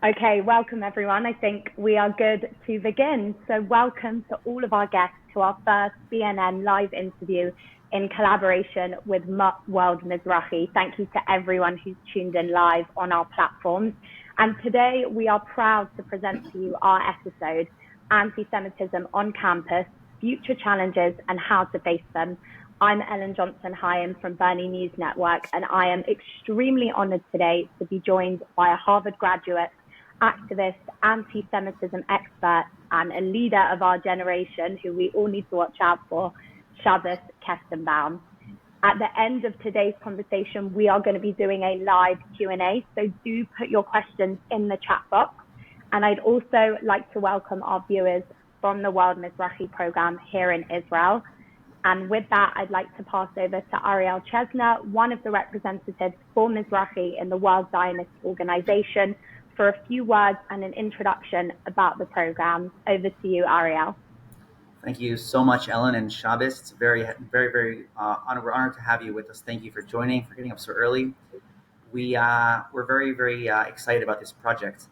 Okay, welcome everyone. I think we are good to begin. So welcome to all of our guests to our first BNN live interview in collaboration with World Mizrahi. Thank you to everyone who's tuned in live on our platforms. And today we are proud to present to you our episode, Anti-Semitism on Campus, Future Challenges and How to Face Them. I'm Ellen Johnson-Hyam from Bernie News Network, and I am extremely honored today to be joined by a Harvard graduate, activist, anti-Semitism expert, and a leader of our generation who we all need to watch out for, Shabbos Kestenbaum. At the end of today's conversation, we are going to be doing a live Q&A, so do put your questions in the chat box. And I'd also like to welcome our viewers from the World Mizrahi program here in Israel. And with that, I'd like to pass over to Ariel Chesner, one of the representatives for Mizrahi in the World Zionist Organization, for a few words and an introduction about the program. Over to you, Ariel. Thank you so much, Ellen and Shabbos. It's very honored. We're honored to have you with us. Thank you for joining, for getting up so early. We're very excited about this project.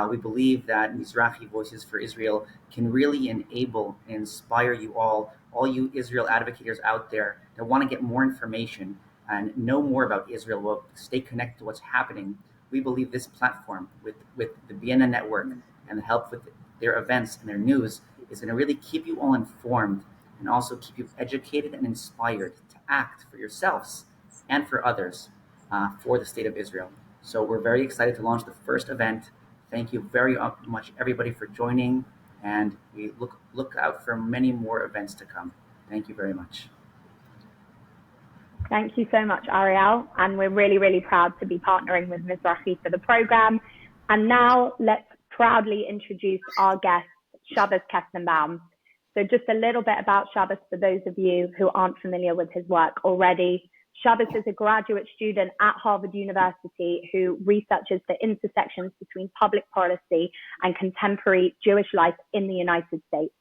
We believe that Mizrahi Voices for Israel can really enable and inspire you all you Israel advocates out there that want to get more information and know more about Israel, will stay connected to what's happening. We believe this platform with the BNN network and the help with their events and their news is going to really keep you all informed and also keep you educated and inspired to act for yourselves and for others for the state of Israel. So we're very excited to launch the first event. Thank you very much, everybody, for joining, and we look out for many more events to come. Thank you very much. Thank you so much, Ariel. And we're really proud to be partnering with Mizrahi for the program. And now let's proudly introduce our guest, Shabbos Kestenbaum. So just a little bit about Shabbos for those of you who aren't familiar with his work already. Shabbos is a graduate student at Harvard University who researches the intersections between public policy and contemporary Jewish life in the United States.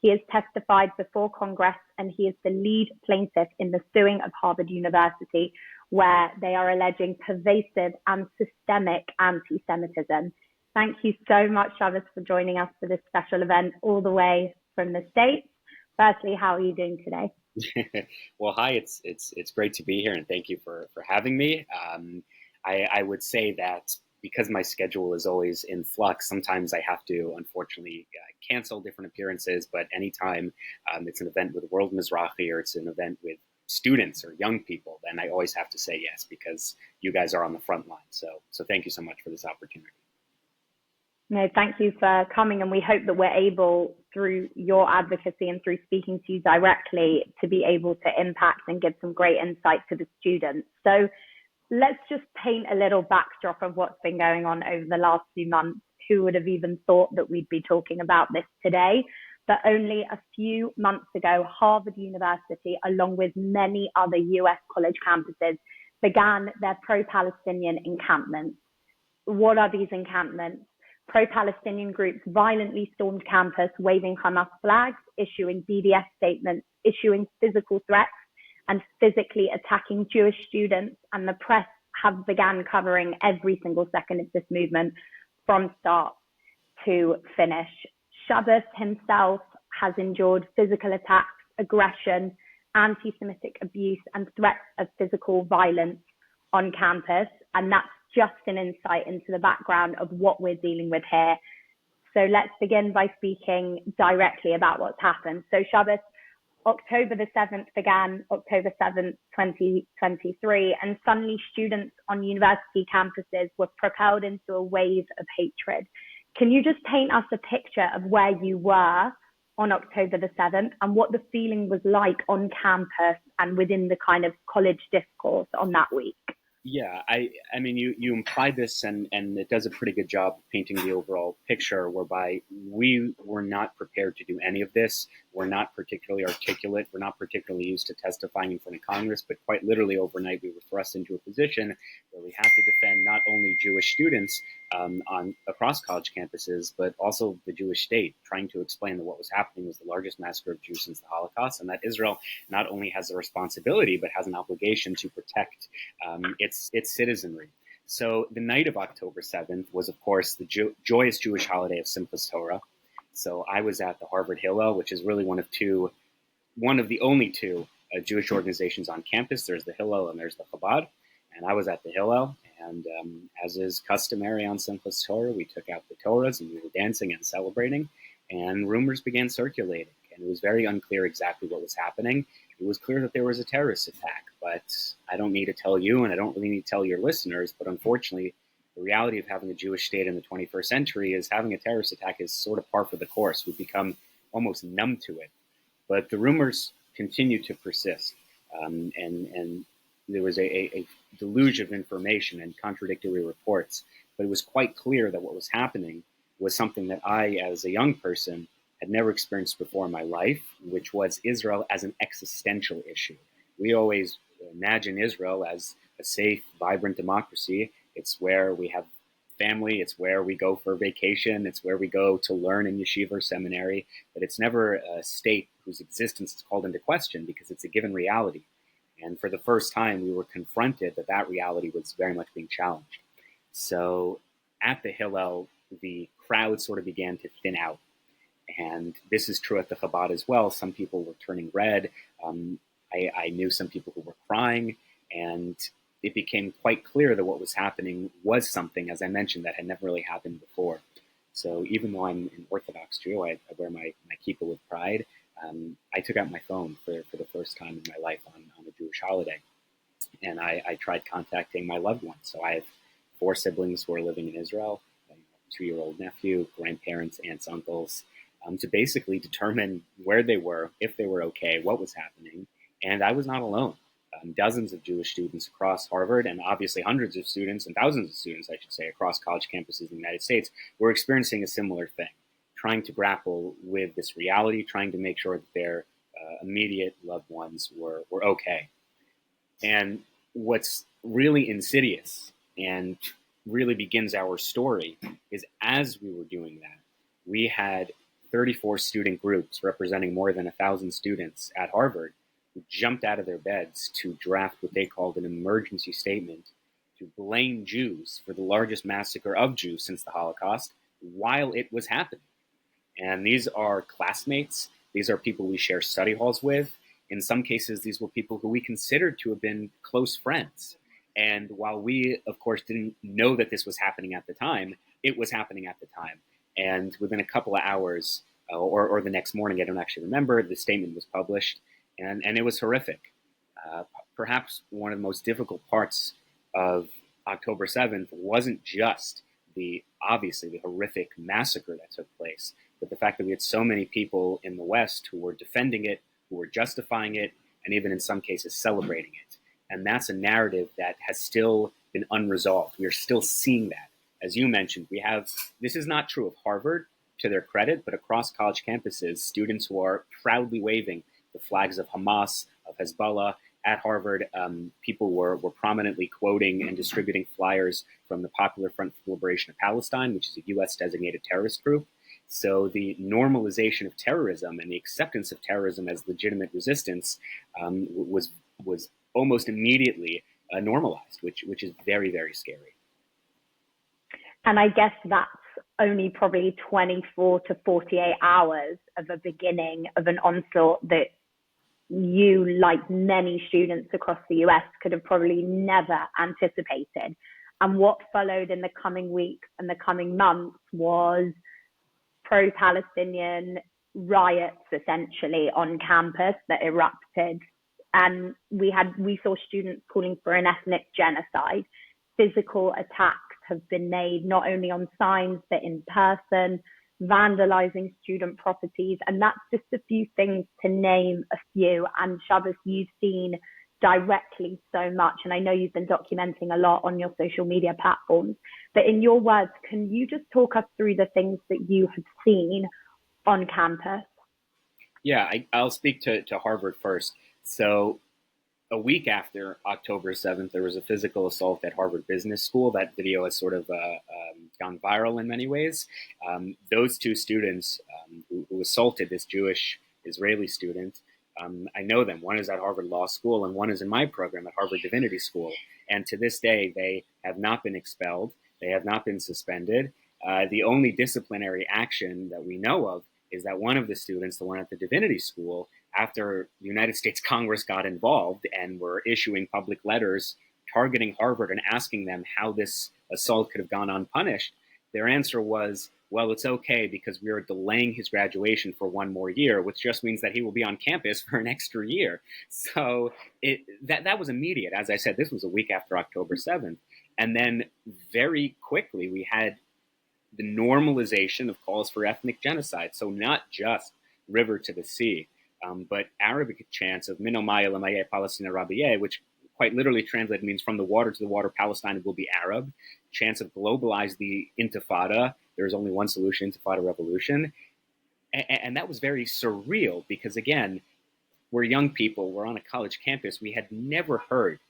He has testified before Congress, and he is the lead plaintiff in the suing of Harvard University, where they are alleging pervasive and systemic anti-Semitism. Thank you so much, Shabbos, for joining us for this special event all the way from the States. Firstly, how are you doing today? Well, hi, it's great to be here, and thank you for having me. I would say that because my schedule is always in flux, sometimes I have to, unfortunately, cancel different appearances, but anytime it's an event with World Mizrahi or it's an event with students or young people, then I always have to say yes, because you guys are on the front line. So thank you so much for this opportunity. No, thank you for coming, and we hope that we're able, through your advocacy and through speaking to you directly, to be able to impact and give some great insight to the students. So let's just paint a little backdrop of what's been going on over the last few months. Who would have even thought that we'd be talking about this today? But only a few months ago, Harvard University, along with many other US college campuses, began their pro-Palestinian encampments. What are these encampments? Pro-Palestinian groups violently stormed campus, waving Hamas flags, issuing BDS statements, issuing physical threats, and physically attacking Jewish students. And the press have begun covering every single second of this movement from start to finish. Shabbos himself has endured physical attacks, aggression, anti-Semitic abuse, and threats of physical violence on campus. And that's just an insight into the background of what we're dealing with here. So let's begin by speaking directly about what's happened. So Shabbos, October the 7th began, October 7th, 2023, and suddenly students on university campuses were propelled into a wave of hatred. Can you just paint us a picture of where you were on October the 7th and what the feeling was like on campus and within the kind of college discourse on that week? Yeah, I mean, you implied this, and it does a pretty good job of painting the overall picture, whereby we were not prepared to do any of this. We're not particularly articulate. We're not particularly used to testifying in front of Congress, but quite literally overnight, we were thrust into a position where we had to defend not only Jewish students across college campuses, but also the Jewish state, trying to explain that what was happening was the largest massacre of Jews since the Holocaust, and that Israel not only has a responsibility, but has an obligation to protect its citizenry. So the night of October 7th was, of course, the joyous Jewish holiday of Simchas Torah. So I was at the Harvard Hillel, which is really one of the only two Jewish organizations on campus. There's the Hillel and there's the Chabad. And I was at the Hillel, and as is customary on Simchas Torah, we took out the Torahs and we were dancing and celebrating, and rumors began circulating. And it was very unclear exactly what was happening. It was clear that there was a terrorist attack, but I don't need to tell you, and I don't really need to tell your listeners, but unfortunately, the reality of having a Jewish state in the 21st century is having a terrorist attack is sort of par for the course. We've become almost numb to it. But the rumors continue to persist, and there was a deluge of information and contradictory reports. But it was quite clear that what was happening was something that I, as a young person, had never experienced before in my life, which was Israel as an existential issue. We always imagine Israel as a safe, vibrant democracy. It's where we have family, it's where we go for vacation, it's where we go to learn in yeshiva or seminary, but it's never a state whose existence is called into question because it's a given reality. And for the first time, we were confronted that that reality was very much being challenged. So at the Hillel, the crowd sort of began to thin out. And this is true at the Chabad as well. Some people were turning red. I knew some people who were crying, and it became quite clear that what was happening was something, as I mentioned, that had never really happened before. So even though I'm an Orthodox Jew, I wear my kippah with pride. I took out my phone for the first time in my life on a Jewish holiday, and I tried contacting my loved ones. So I have 4 siblings who are living in Israel, a 2-year-old nephew, grandparents, aunts, uncles, to basically determine where they were, if they were okay, what was happening. And I was not alone. Dozens of Jewish students across Harvard, and obviously hundreds of students and thousands of students, I should say, across college campuses in the United States, were experiencing a similar thing, trying to grapple with this reality, trying to make sure that their immediate loved ones were okay. And what's really insidious and really begins our story is as we were doing that, we had 34 student groups representing more than 1,000 students at Harvard who jumped out of their beds to draft what they called an emergency statement to blame Jews for the largest massacre of Jews since the Holocaust while it was happening. And these are classmates. These are people we share study halls with. In some cases, these were people who we considered to have been close friends. And while we, of course, didn't know that this was happening at the time, it was happening at the time. And within a couple of hours, or the next morning, I don't actually remember, the statement was published, and it was horrific. Perhaps one of the most difficult parts of October 7th wasn't just the horrific massacre that took place, but the fact that we had so many people in the West who were defending it, who were justifying it, and even in some cases celebrating it. And that's a narrative that has still been unresolved. We are still seeing that. As you mentioned, this is not true of Harvard, to their credit, but across college campuses, students who are proudly waving the flags of Hamas, of Hezbollah. At Harvard, people were prominently quoting and distributing flyers from the Popular Front for the Liberation of Palestine, which is a U.S.-designated terrorist group. So the normalization of terrorism and the acceptance of terrorism as legitimate resistance was almost immediately normalized, which is very, very scary. And I guess that's only probably 24 to 48 hours of a beginning of an onslaught that you, like many students across the US, could have probably never anticipated. And what followed in the coming weeks and the coming months was pro-Palestinian riots, essentially, on campus that erupted. And we saw students calling for an ethnic genocide. Physical attacks have been made not only on signs but in person, vandalizing student properties. And that's just a few things to name a few. And Shabbos, you've seen directly so much, and I know you've been documenting a lot on your social media platforms, but in your words, can you just talk us through the things that you have seen on campus? Yeah, I'll speak to Harvard first. So a week after October 7th, there was a physical assault at Harvard Business School. That video has sort of gone viral in many ways. Those two students who assaulted this Jewish Israeli student I know them. One is at Harvard Law School and one is in my program at Harvard Divinity School. And to this day, they have not been expelled. They have not been suspended. The only disciplinary action that we know of is that one of the students, the one at the Divinity School, after the United States Congress got involved and were issuing public letters targeting Harvard and asking them how this assault could have gone unpunished, their answer was, well, it's okay because we are delaying his graduation for one more year, which just means that he will be on campus for an extra year. So that was immediate. As I said, this was a week after October 7th. And then very quickly, we had the normalization of calls for ethnic genocide. So not just river to the sea, but Arabic chants of Min Omaya Lamaya Palestina Rabiyeh, which quite literally translated means from the water to the water, Palestine will be Arab. Chants of globalize the Intifada. There's only one solution, Intifada revolution. And that was very surreal because, again, we're young people, we're on a college campus. We had never heard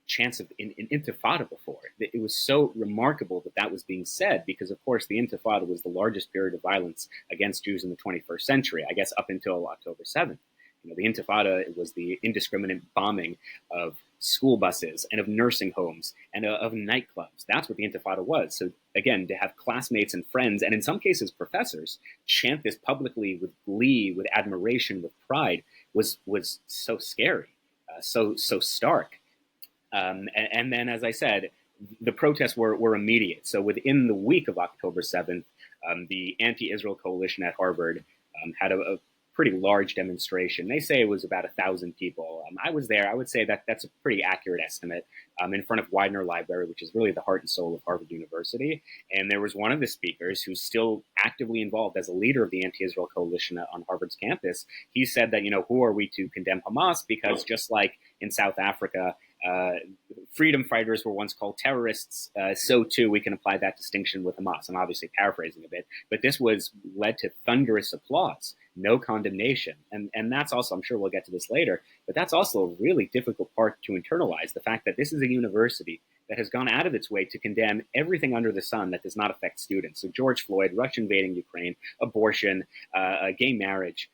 chants of in Intifada before. It was so remarkable that that was being said because, of course, the Intifada was the largest period of violence against Jews in the 21st century, I guess up until October 7th. You know, the Intifada was the indiscriminate bombing of school buses and of nursing homes and of nightclubs. That's what the Intifada was. So again, to have classmates and friends, and in some cases professors, chant this publicly with glee, with admiration, with pride, was so scary, so stark. And then, as I said, the protests were immediate. So within the week of October 7th, the anti-Israel coalition at Harvard had a pretty large demonstration. They say it was about 1,000 people. I was there. I would say that that's a pretty accurate estimate, in front of Widener Library, which is really the heart and soul of Harvard University. And there was one of the speakers who's still actively involved as a leader of the anti-Israel coalition on Harvard's campus. He said that, who are we to condemn Hamas? Because just like in South Africa, freedom fighters were once called terrorists, so too we can apply that distinction with Hamas. I'm obviously paraphrasing a bit, but this was led to thunderous applause, no condemnation. And that's also, I'm sure we'll get to this later, but that's also a really difficult part to internalize, the fact that this is a university that has gone out of its way to condemn everything under the sun that does not affect students. So George Floyd, Russia invading Ukraine, abortion, gay marriage,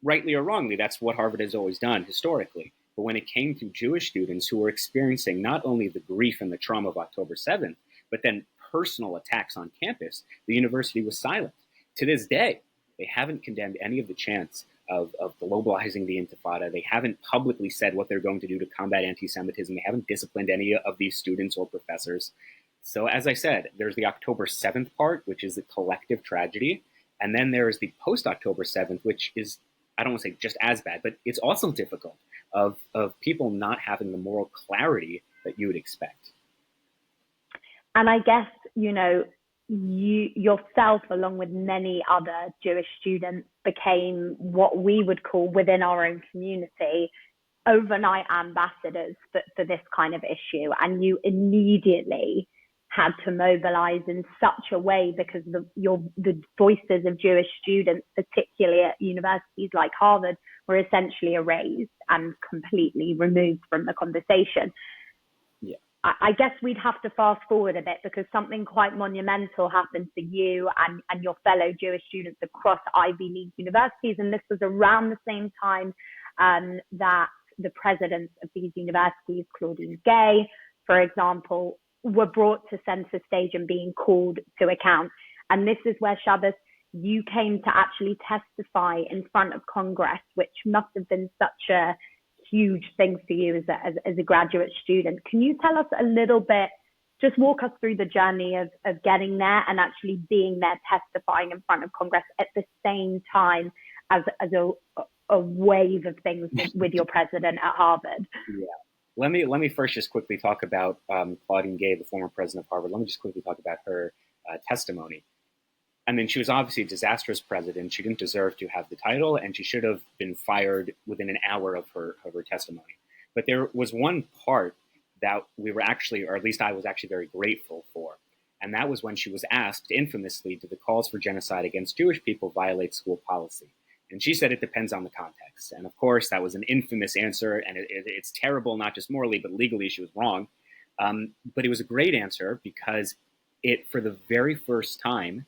rightly or wrongly, that's what Harvard has always done historically. But when it came to Jewish students who were experiencing not only the grief and the trauma of October 7th, but then personal attacks on campus, the university was silent. To this day, they haven't condemned any of the chants of globalizing the Intifada. They haven't publicly said what they're going to do to combat anti-Semitism. They haven't disciplined any of these students or professors. So as I said, there's the October 7th part, which is the collective tragedy. And then there's the post-October 7th, which is, I don't want to say just as bad, but it's also difficult, of people not having the moral clarity that you would expect. And I guess, you yourself, along with many other Jewish students, became what we would call within our own community overnight ambassadors for this kind of issue. And you immediately had to mobilize in such a way because the voices of Jewish students, particularly at universities like Harvard, were essentially erased and completely removed from the conversation. Yeah. I guess we'd have to fast forward a bit because something quite monumental happened to you and your fellow Jewish students across Ivy League universities. And this was around the same time that the presidents of these universities, Claudine Gay, for example, were brought to center stage and being called to account. And this is where, Shabbos, you came to actually testify in front of Congress, which must have been such a huge thing for you as a graduate student. Can you tell us a little bit, just walk us through the journey of getting there and actually being there testifying in front of Congress at the same time as a wave of things with your president at Harvard? Yeah. Let me first just quickly talk about Claudine Gay, the former president of Harvard. Let me just quickly talk about her testimony. I mean, she was obviously a disastrous president. She didn't deserve to have the title, and she should have been fired within an hour of her testimony. But there was one part that we were actually, or at least I was actually very grateful for. And that was when she was asked infamously, do the calls for genocide against Jewish people violate school policy? And she said it depends on the context. And of course, that was an infamous answer, and it's terrible, not just morally, but legally she was wrong. But it was a great answer because it, for the very first time,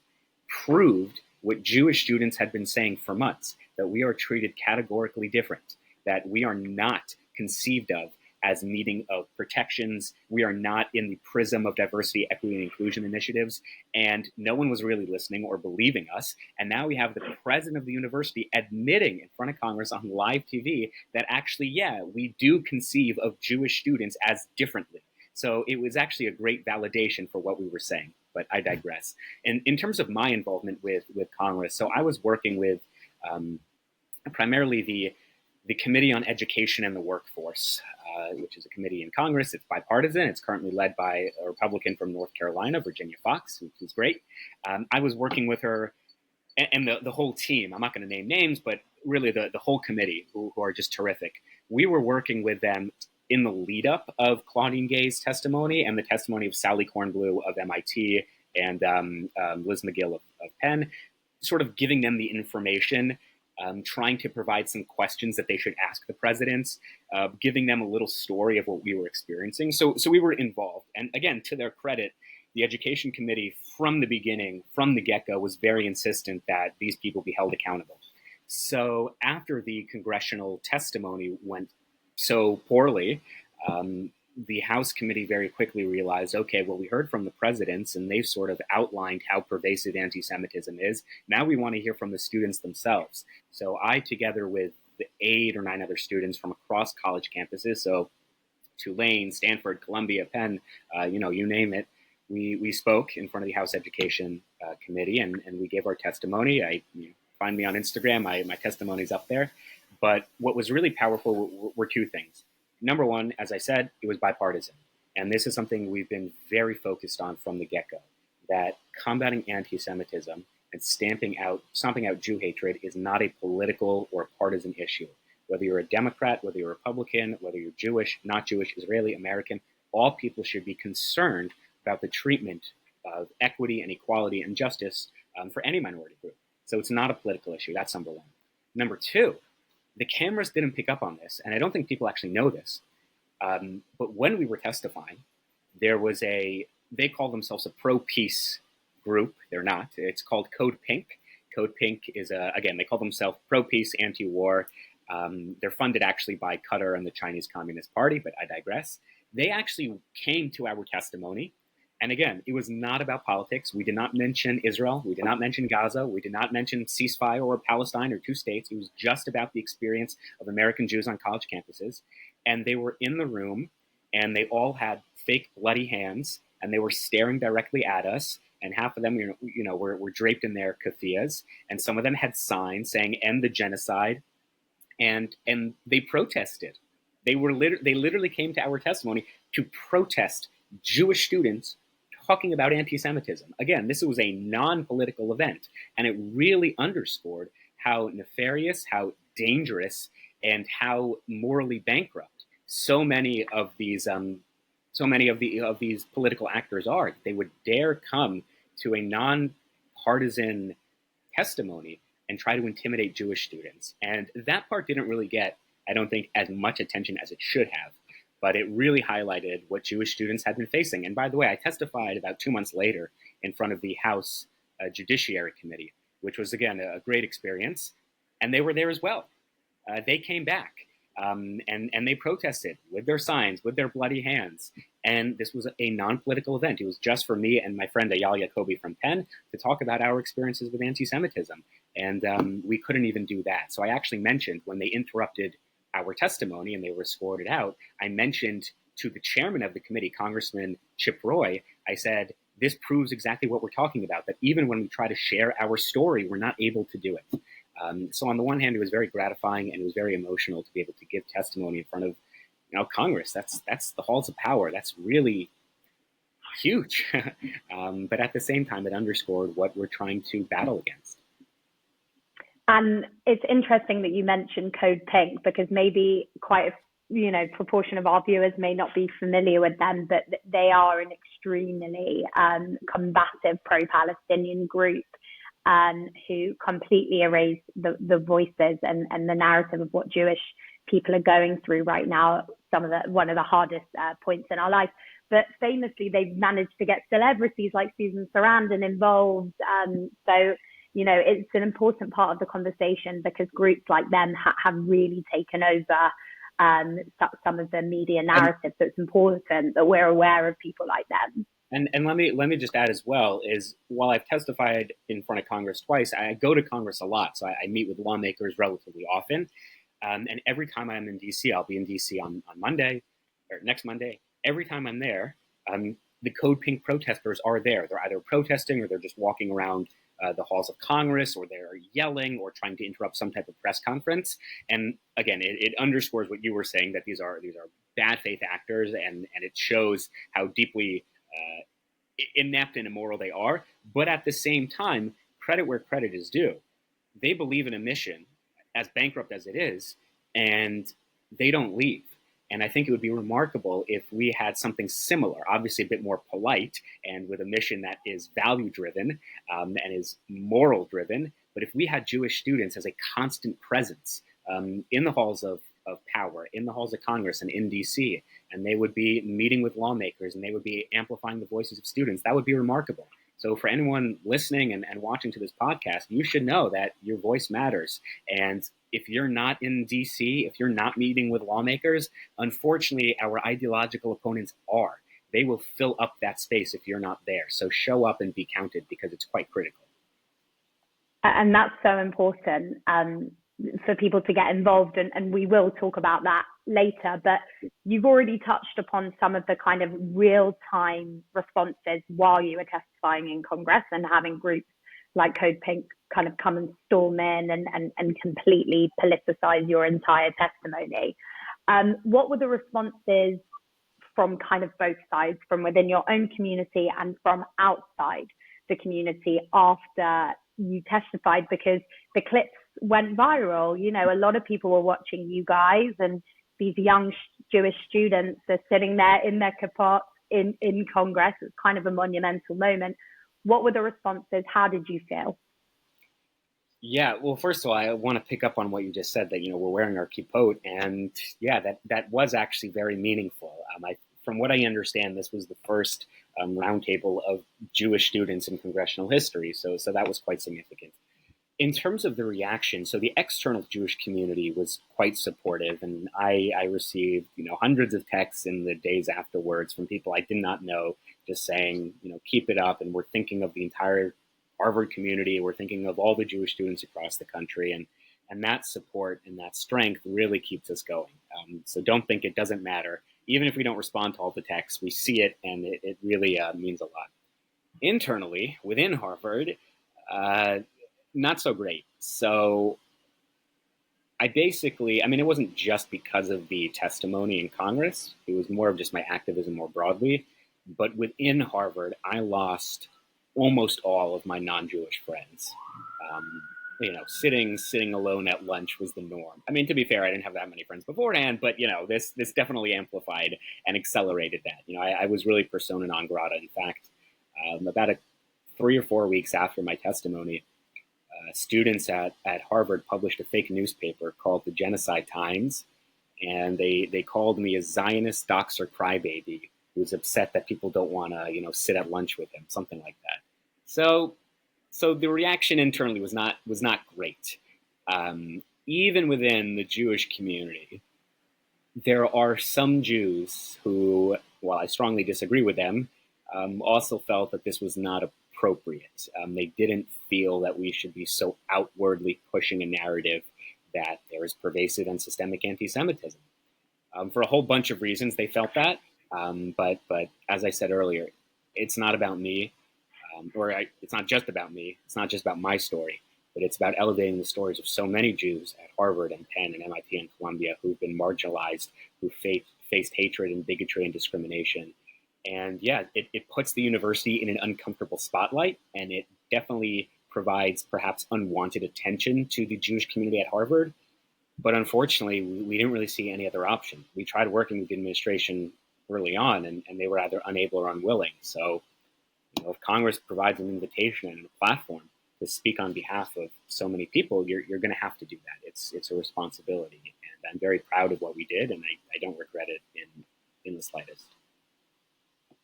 proved what Jewish students had been saying for months, that we are treated categorically different, that we are not conceived of as meeting of protections. We are not in the prism of diversity, equity, and inclusion initiatives. And no one was really listening or believing us. And now we have the president of the university admitting in front of Congress on live TV that actually, yeah, we do conceive of Jewish students as differently. So it was actually a great validation for what we were saying. But I digress. And in terms of my involvement with Congress, so I was working with primarily the Committee on Education and the Workforce, which is a committee in Congress. It's bipartisan. It's currently led by a Republican from North Carolina, Virginia Fox, who's great. I was working with her and the whole team. I'm not going to name names, but really the whole committee, who are just terrific. We were working with them in the lead up of Claudine Gay's testimony and the testimony of Sally Kornblue of MIT and Liz McGill of Penn, sort of giving them the information, trying to provide some questions that they should ask the presidents, giving them a little story of what we were experiencing. So we were involved. And again, to their credit, the Education Committee from the beginning, from the get-go, was very insistent that these people be held accountable. So after the congressional testimony went so poorly, the House committee very quickly realized, okay, well, we heard from the presidents and they've sort of outlined how pervasive anti-Semitism is. Now we want to hear from the students themselves. So I, together with the 8 or 9 other students from across college campuses, so Tulane, Stanford, Columbia, Penn, you name it, we spoke in front of the House Education Committee and we gave our testimony. Find me on Instagram, my testimony's up there. But what was really powerful were 2 things. Number one, as I said, it was bipartisan. And this is something we've been very focused on from the get-go, that combating anti-Semitism and stomping out Jew hatred is not a political or partisan issue. Whether you're a Democrat, whether you're a Republican, whether you're Jewish, not Jewish, Israeli, American, all people should be concerned about the treatment of equity and equality and justice for any minority group. So it's not a political issue. That's number one. Number 2, the cameras didn't pick up on this, and I don't think people actually know this. But when we were testifying, there was they call themselves a pro-peace group. They're not. It's called Code Pink. Code Pink is, again, they call themselves pro-peace, anti-war. They're funded actually by Qatar and the Chinese Communist Party, but I digress. They actually came to our testimony. And again, it was not about politics. We did not mention Israel. We did not mention Gaza. We did not mention ceasefire or Palestine or 2 states. It was just about the experience of American Jews on college campuses. And they were in the room, and they all had fake bloody hands, and they were staring directly at us. And half of them, were draped in their keffiyehs, and some of them had signs saying "End the genocide," and they protested. They literally came to our testimony to protest Jewish students talking about anti-Semitism. Again, this was a non-political event, and it really underscored how nefarious, how dangerous, and how morally bankrupt so many of these political actors are. They would dare come to a non-partisan testimony and try to intimidate Jewish students. And that part didn't really get, I don't think, as much attention as it should have. But it really highlighted what Jewish students had been facing. And by the way, I testified about 2 months later in front of the House Judiciary Committee, which was, again, a great experience. And they were there as well. They came back and they protested with their signs, with their bloody hands. And this was a non-political event. It was just for me and my friend Ayal Yacobi from Penn to talk about our experiences with anti-Semitism. And we couldn't even do that. So I actually mentioned when they interrupted our testimony and they were escorted out, I mentioned to the chairman of the committee, Congressman Chip Roy, I said, this proves exactly what we're talking about, that even when we try to share our story, we're not able to do it. So on the one hand, it was very gratifying and it was very emotional to be able to give testimony in front of Congress. That's the halls of power. That's really huge. But at the same time, it underscored what we're trying to battle against. And it's interesting that you mentioned Code Pink, because maybe quite a proportion of our viewers may not be familiar with them, but they are an extremely combative pro-Palestinian group who completely erase the voices and the narrative of what Jewish people are going through right now, one of the hardest points in our life. But famously, they've managed to get celebrities like Susan Sarandon involved. So it's an important part of the conversation because groups like them have really taken over some of the media narrative. So it's important that we're aware of people like them. And let me just add as well is while I've testified in front of Congress twice, I go to Congress a lot. So I meet with lawmakers relatively often. And every time I'm in DC, I'll be in DC on Monday or next Monday. Every time I'm there, the Code Pink protesters are there. They're either protesting or they're just walking around the halls of Congress, or they're yelling or trying to interrupt some type of press conference. And again, it underscores what you were saying, that these are bad faith actors, and it shows how deeply inept and immoral they are. But at the same time, credit where credit is due. They believe in a mission, as bankrupt as it is, and they don't leave. And I think it would be remarkable if we had something similar, obviously a bit more polite and with a mission that is value-driven and is moral-driven. But if we had Jewish students as a constant presence in the halls of power, in the halls of Congress and in DC, and they would be meeting with lawmakers and they would be amplifying the voices of students, that would be remarkable. So for anyone listening and watching to this podcast, you should know that your voice matters. And if you're not in DC, if you're not meeting with lawmakers, unfortunately, our ideological opponents are. They will fill up that space if you're not there. So show up and be counted, because it's quite critical. And that's so important for people to get involved. And we will talk about that later. But you've already touched upon some of the kind of real-time responses while you were testifying in Congress, and having groups like Code Pink kind of come and storm in and completely politicize your entire testimony. What were the responses from kind of both sides, from within your own community and from outside the community after you testified? Because the clips went viral. A lot of people were watching you guys, and these young Jewish students are sitting there in their kippot in Congress. It's kind of a monumental moment. What were the responses? How did you feel? Yeah, well, first of all, I want to pick up on what you just said, that, we're wearing our kippot. And yeah, that was actually very meaningful. From what I understand, this was the first roundtable of Jewish students in congressional history. So that was quite significant. In terms of the reaction, so the external Jewish community was quite supportive, and I received, hundreds of texts in the days afterwards from people I did not know, just saying, keep it up, and we're thinking of the entire Harvard community, we're thinking of all the Jewish students across the country, and that support and that strength really keeps us going. So don't think it doesn't matter. Even if we don't respond to all the texts, we see it, and it really means a lot. Internally, within Harvard, not so great. So it wasn't just because of the testimony in Congress. It was more of just my activism more broadly. But within Harvard, I lost almost all of my non-Jewish friends. Sitting alone at lunch was the norm. To be fair, I didn't have that many friends beforehand, but this definitely amplified and accelerated that. I was really persona non grata. In fact, about 3 or 4 weeks after my testimony, students at Harvard published a fake newspaper called the Genocide Times, and they called me a Zionist doxer crybaby who's upset that people don't want to sit at lunch with him, something like that. So the reaction internally was not great. Even within the Jewish community, there are some Jews who, while I strongly disagree with them, also felt that this was not appropriate. They didn't feel that we should be so outwardly pushing a narrative that there is pervasive and systemic anti-Semitism. For a whole bunch of reasons, they felt that. But as I said earlier, it's not about me, it's not just about me. It's not just about my story, but it's about elevating the stories of so many Jews at Harvard and Penn and MIT and Columbia who've been marginalized, who faced hatred and bigotry and discrimination. And yeah, it puts the university in an uncomfortable spotlight, and it definitely provides perhaps unwanted attention to the Jewish community at Harvard. But unfortunately, we didn't really see any other option. We tried working with the administration early on, and they were either unable or unwilling. So if Congress provides an invitation and a platform to speak on behalf of so many people, you're going to have to do that. It's a responsibility, and I'm very proud of what we did, and I don't regret it in the slightest.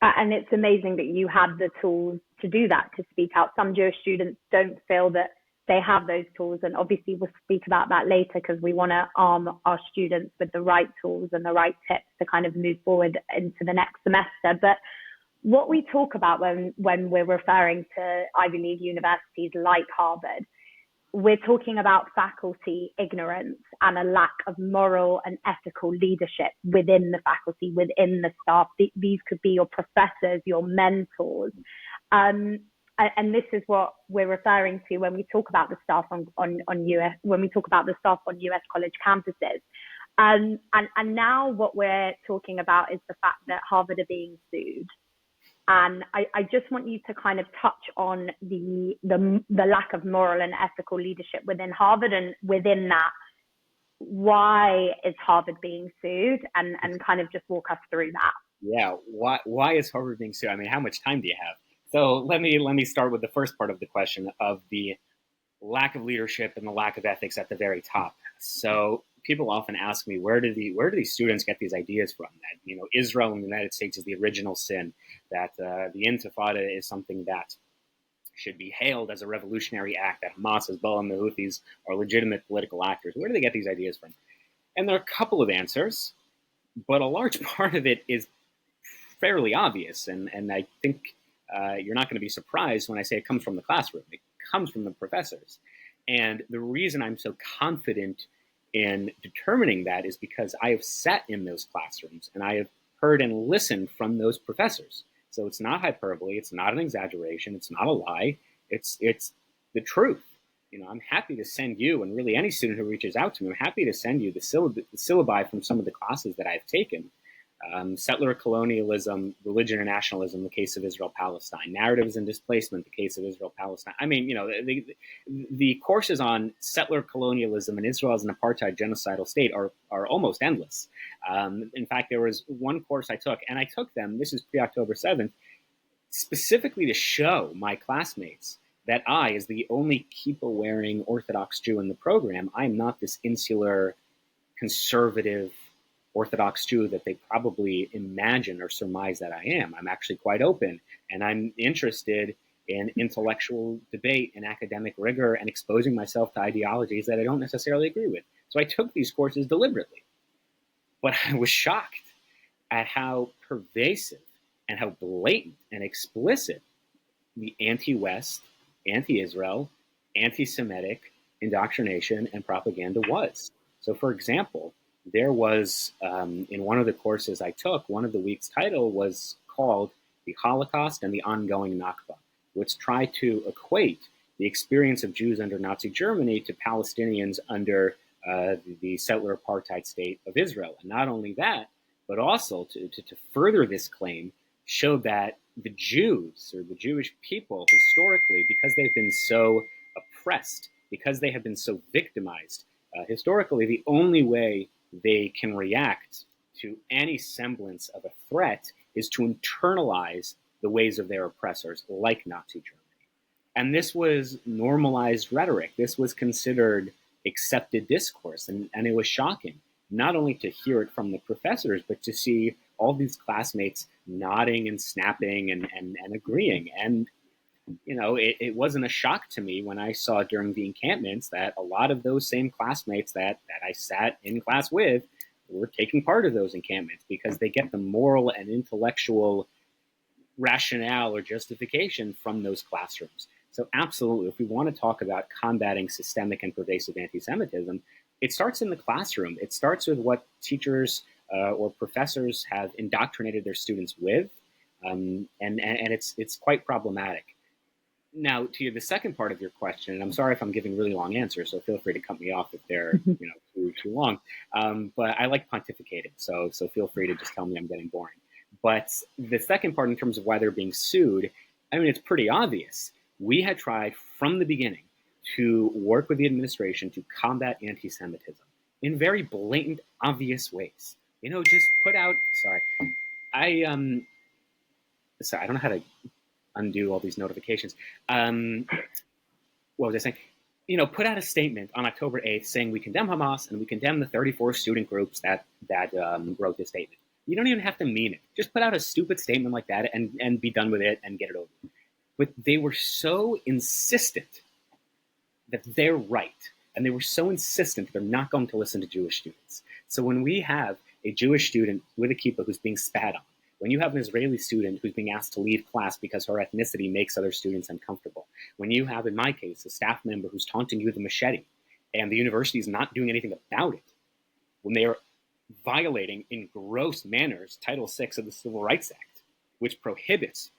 And it's amazing that you had the tools to do that, to speak out. Some Jewish students don't feel that they have those tools. And obviously we'll speak about that later, because we want to arm our students with the right tools and the right tips to kind of move forward into the next semester. But what we talk about when we're referring to Ivy League universities like Harvard, we're talking about faculty ignorance and a lack of moral and ethical leadership within the faculty, within the staff. These could be your professors, your mentors. And this is what we're referring to when we talk about the staff on US, when we talk about the staff on US college campuses. And now what we're talking about is the fact that Harvard are being sued. And I just want you to kind of touch on the lack of moral and ethical leadership within Harvard, and within that, why is Harvard being sued, and kind of just walk us through that. Yeah, why is Harvard being sued? I mean, how much time do you have? So let me start with the first part of the question of the lack of leadership and the lack of ethics at the very top. So people often ask me, where do these students get these ideas from? That Israel and the United States is the original sin, that the Intifada is something that should be hailed as a revolutionary act, that Hamas, Hezbollah, and the Houthis are legitimate political actors. Where do they get these ideas from? And there are a couple of answers, but a large part of it is fairly obvious, and I think you're not going to be surprised when I say it comes from the classroom. It comes from the professors. And the reason I'm so confident in determining that is because I have sat in those classrooms and I have heard and listened from those professors. So it's not hyperbole, it's not an exaggeration, it's not a lie, it's the truth. I'm happy to send you, and really any student who reaches out to me, I'm happy to send you the syllabi from some of the classes that I've taken. Settler colonialism, religion and nationalism, the case of Israel-Palestine, narratives and displacement, the case of Israel-Palestine. I mean, the courses on settler colonialism and Israel as an apartheid genocidal state are almost endless. In fact, there was one course I took, and I took them, this is pre-October 7th, specifically to show my classmates that I, as the only kippah-wearing Orthodox Jew in the program, I'm not this insular, conservative, Orthodox Jew that they probably imagine or surmise that I am. I'm actually quite open, and I'm interested in intellectual debate and academic rigor and exposing myself to ideologies that I don't necessarily agree with. So I took these courses deliberately. But I was shocked at how pervasive and how blatant and explicit the anti-West, anti-Israel, anti-Semitic indoctrination and propaganda was. So, for example, there was, in one of the courses I took, one of the week's title was called The Holocaust and the Ongoing Nakba, which tried to equate the experience of Jews under Nazi Germany to Palestinians under the settler apartheid state of Israel. And not only that, but also to further this claim, showed that the Jews, or the Jewish people, historically, because they've been so oppressed, because they have been so victimized, historically, the only way they can react to any semblance of a threat is to internalize the ways of their oppressors, like Nazi Germany. And this was normalized rhetoric. This was considered accepted discourse. And it was shocking, not only to hear it from the professors, but to see all these classmates nodding and snapping and agreeing. And it wasn't a shock to me when I saw during the encampments that a lot of those same classmates that I sat in class with were taking part of those encampments because they get the moral and intellectual rationale or justification from those classrooms. So absolutely, if we want to talk about combating systemic and pervasive anti-Semitism, it starts in the classroom. It starts with what teachers or professors have indoctrinated their students with, and it's quite problematic. Now, to the second part of your question, and I'm sorry if I'm giving really long answers, so feel free to cut me off if they're too long. But I like pontificating, so feel free to just tell me I'm getting boring. But the second part, in terms of why they're being sued, I mean, it's pretty obvious. We had tried from the beginning to work with the administration to combat anti-Semitism in very blatant, obvious ways. Just put out. Sorry, I don't know how to undo all these notifications. What was I saying? Put out a statement on October 8th saying we condemn Hamas and we condemn the 34 student groups that wrote this statement. You don't even have to mean it. Just put out a stupid statement like that and be done with it and get it over. But they were so insistent that they're right. And they were so insistent that they're not going to listen to Jewish students. So when we have a Jewish student with a kippah who's being spat on, when you have an Israeli student who's being asked to leave class because her ethnicity makes other students uncomfortable, when you have, in my case, a staff member who's taunting you with a machete and the university is not doing anything about it, when they are violating in gross manners Title VI of the Civil Rights Act, which prohibits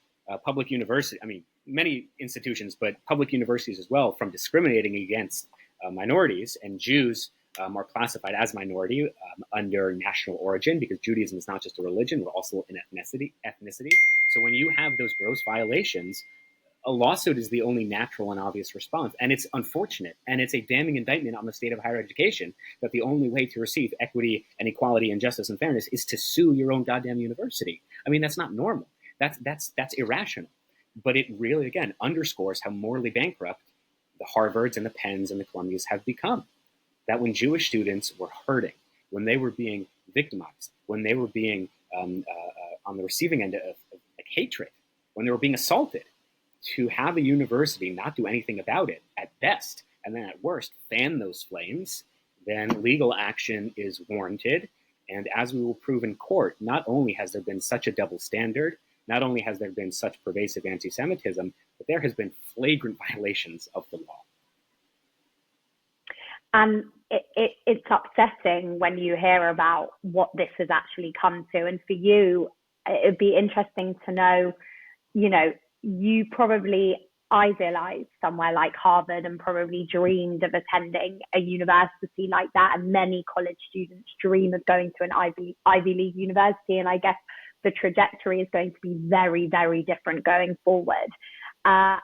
public university, many institutions, but public universities as well, from discriminating against minorities, and Jews are classified as minority under national origin, because Judaism is not just a religion, but also an ethnicity. So when you have those gross violations, a lawsuit is the only natural and obvious response. And it's unfortunate, and it's a damning indictment on the state of higher education, that the only way to receive equity and equality and justice and fairness is to sue your own goddamn university. That's not normal. That's irrational. But it really, again, underscores how morally bankrupt the Harvards and the Penns and the Columbias have become. That when Jewish students were hurting, when they were being victimized, when they were being on the receiving end of hatred, when they were being assaulted, to have a university not do anything about it at best, and then at worst fan those flames, then legal action is warranted. And as we will prove in court, not only has there been such a double standard, not only has there been such pervasive anti-Semitism, but there has been flagrant violations of the law. And it's upsetting when you hear about what this has actually come to. And for you, it'd be interesting to know, you probably idealized somewhere like Harvard and probably dreamed of attending a university like that. And many college students dream of going to an Ivy League university. And I guess the trajectory is going to be very, very different going forward. I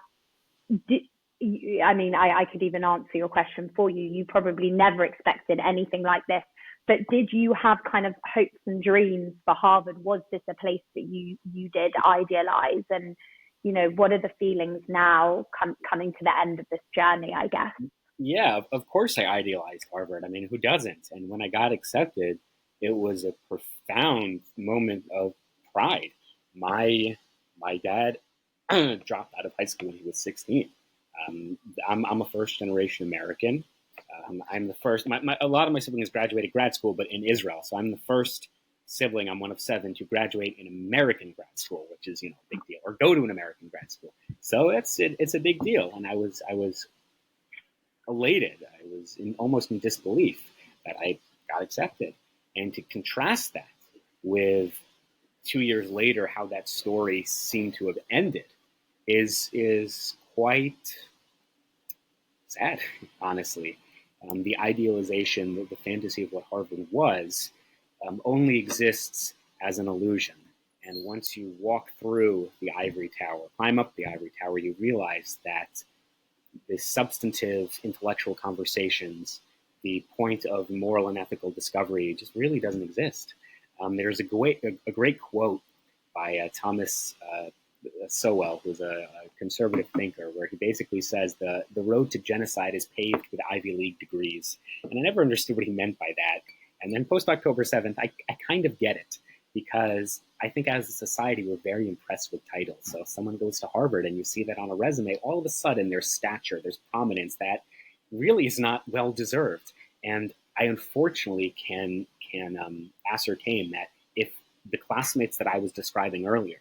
could even answer your question for you. You probably never expected anything like this. But did you have kind of hopes and dreams for Harvard? Was this a place that you did idealize? And what are the feelings now coming to the end of this journey, I guess? Yeah, of course I idealized Harvard. Who doesn't? And when I got accepted, it was a profound moment of pride. My dad dropped out of high school when he was 16. I'm a first-generation American. I'm the first. A lot of my siblings graduated grad school, but in Israel. So I'm the first sibling. I'm one of 7 to graduate in American grad school, which is a big deal, or go to an American grad school. So it's a big deal, and I was elated. I was almost in disbelief that I got accepted, and to contrast that with 2 years later, how that story seemed to have ended is quite sad, honestly. The idealization, the fantasy of what Harvard was, only exists as an illusion. And once you walk through the ivory tower, climb up the ivory tower, you realize that the substantive intellectual conversations, the point of moral and ethical discovery, just really doesn't exist. There's a great quote by Thomas Sowell, who's a conservative thinker, where he basically says the road to genocide is paved with Ivy League degrees. And I never understood what he meant by that. And then post-October 7th, I kind of get it, because I think as a society, we're very impressed with titles. So if someone goes to Harvard and you see that on a resume, all of a sudden there's stature, there's prominence that really is not well-deserved. And I unfortunately can ascertain that if the classmates that I was describing earlier,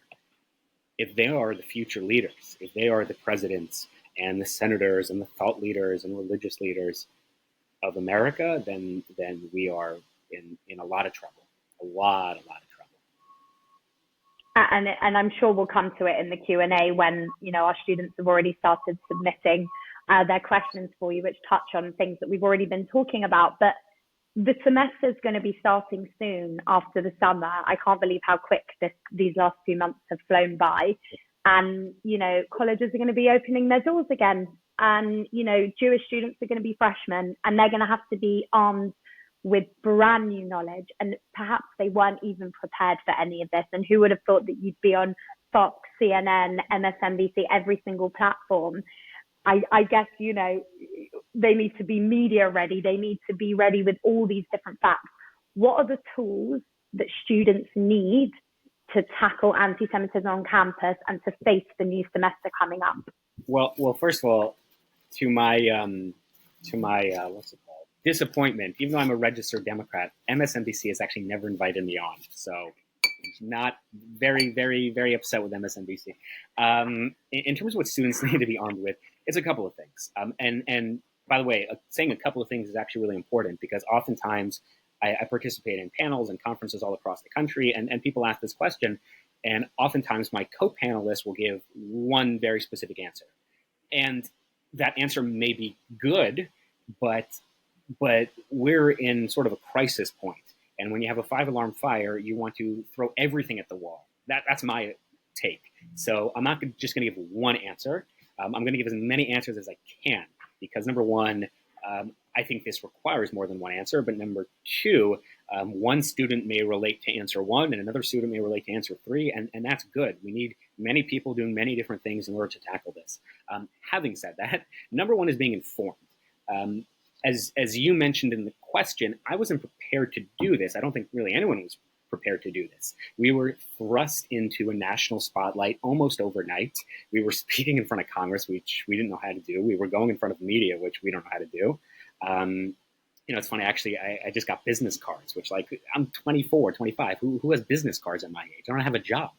if they are the future leaders, if they are the presidents and the senators and the thought leaders and religious leaders of America, then we are in a lot of trouble, a lot of trouble. And I'm sure we'll come to it in the Q&A when our students have already started submitting their questions for you, which touch on things that we've already been talking about. But the semester is going to be starting soon after the summer. I can't believe how quick these last few months have flown by. And, colleges are going to be opening their doors again. And, Jewish students are going to be freshmen, and they're going to have to be armed with brand new knowledge. And perhaps they weren't even prepared for any of this. And who would have thought that you'd be on Fox, CNN, MSNBC, every single platform? I guess, they need to be media ready. They need to be ready with all these different facts. What are the tools that students need to tackle anti-Semitism on campus and to face the new semester coming up? Well, first of all, to my what's it called, disappointment, even though I'm a registered Democrat, MSNBC has actually never invited me on. So not very, very, very upset with MSNBC. In terms of what students need to be armed with, it's a couple of things. And by the way, saying a couple of things is actually really important, because oftentimes I participate in panels and conferences all across the country, and people ask this question, and oftentimes my co-panelists will give one very specific answer. And that answer may be good, but we're in sort of a crisis point. And when you have a 5-alarm fire, you want to throw everything at the wall. That's my take. So I'm not just going to give one answer. I'm going to give as many answers as I can, because number one, I think this requires more than one answer. But number two, one student may relate to answer one, and another student may relate to answer three, and that's good. We need many people doing many different things in order to tackle this. Having said that, number one is being informed. As you mentioned in the question, I wasn't prepared to do this. I don't think really anyone was prepared to do this. We were thrust into a national spotlight almost overnight. We were speaking in front of Congress, which we didn't know how to do. We were going in front of the media, which we don't know how to do. It's funny, actually, I just got business cards, which, like, I'm 24, 25. Who has business cards at my age? I don't have a job.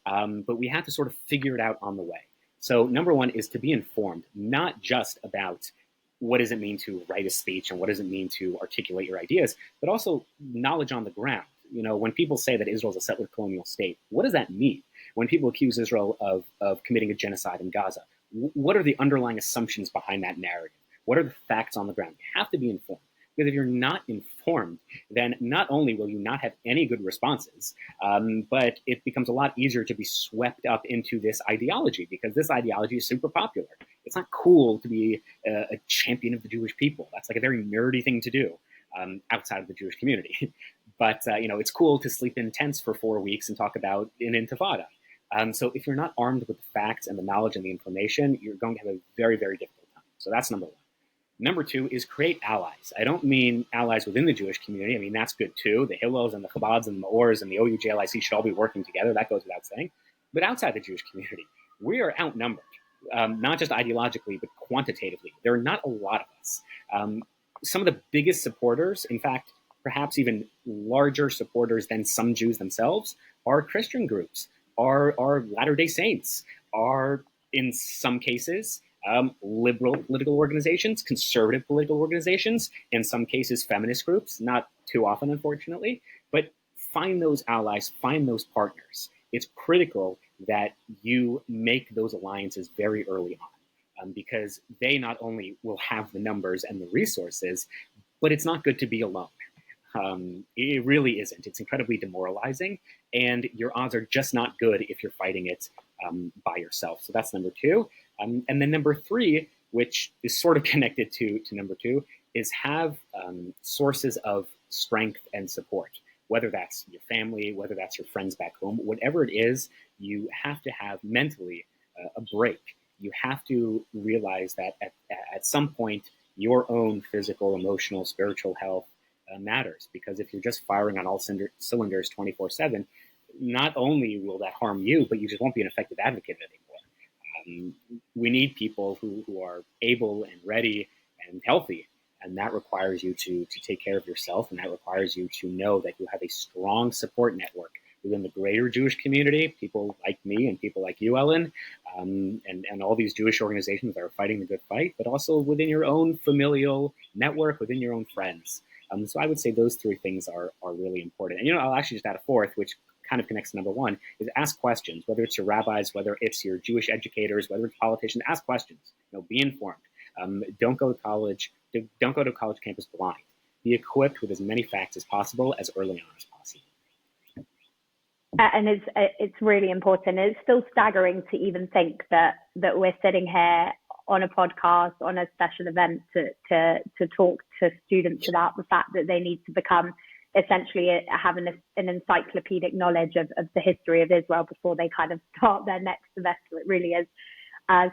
But we had to sort of figure it out on the way. So number one is to be informed, not just about what does it mean to write a speech and what does it mean to articulate your ideas, but also knowledge on the ground. When people say that Israel is a settler colonial state, what does that mean? When people accuse Israel of committing a genocide in Gaza, what are the underlying assumptions behind that narrative? What are the facts on the ground? You have to be informed. Because if you're not informed, then not only will you not have any good responses, but it becomes a lot easier to be swept up into this ideology, because this ideology is super popular. It's not cool to be a champion of the Jewish people. That's like a very nerdy thing to do outside of the Jewish community. But it's cool to sleep in tents for 4 weeks and talk about an intifada. So if you're not armed with the facts and the knowledge and the information, you're going to have a very, very difficult time. So that's number one. Number two is create allies. I don't mean allies within the Jewish community. I mean, that's good too. The Hillels and the Chabads and the Maors and the OUJLIC should all be working together. That goes without saying. But outside the Jewish community, we are outnumbered, not just ideologically, but quantitatively. There are not a lot of us. Some of the biggest supporters, in fact, perhaps even larger supporters than some Jews themselves, are Christian groups, are Latter-day Saints, are, in some cases, liberal political organizations, conservative political organizations, in some cases feminist groups, not too often, unfortunately. But find those allies, find those partners. It's critical that you make those alliances very early on, because they not only will have the numbers and the resources, but it's not good to be alone. It really isn't. It's incredibly demoralizing, and your odds are just not good if you're fighting it by yourself. So that's number two. And then number three, which is sort of connected to number two, is have sources of strength and support, whether that's your family, whether that's your friends back home, whatever it is, you have to have mentally a break. You have to realize that at some point, your own physical, emotional, spiritual health matters, because if you're just firing on all cylinders 24/7, not only will that harm you, but you just won't be an effective advocate anymore. We need people who are able and ready and healthy, and that requires you to take care of yourself, and that requires you to know that you have a strong support network within the greater Jewish community, people like me and people like you, Ellen, and all these Jewish organizations that are fighting the good fight, but also within your own familial network, within your own friends. So I would say those three things are really important. And, I'll actually just add a fourth, which kind of connects to number one, is ask questions, whether it's your rabbis, whether it's your Jewish educators, whether it's politicians, ask questions, be informed. Don't go to college campus blind. Be equipped with as many facts as possible as early on as possible. And it's really important. It's still staggering to even think that we're sitting here on a podcast, on a special event to talk to students about the fact that they need to become essentially having an encyclopedic knowledge of the history of Israel before they kind of start their next semester. It really is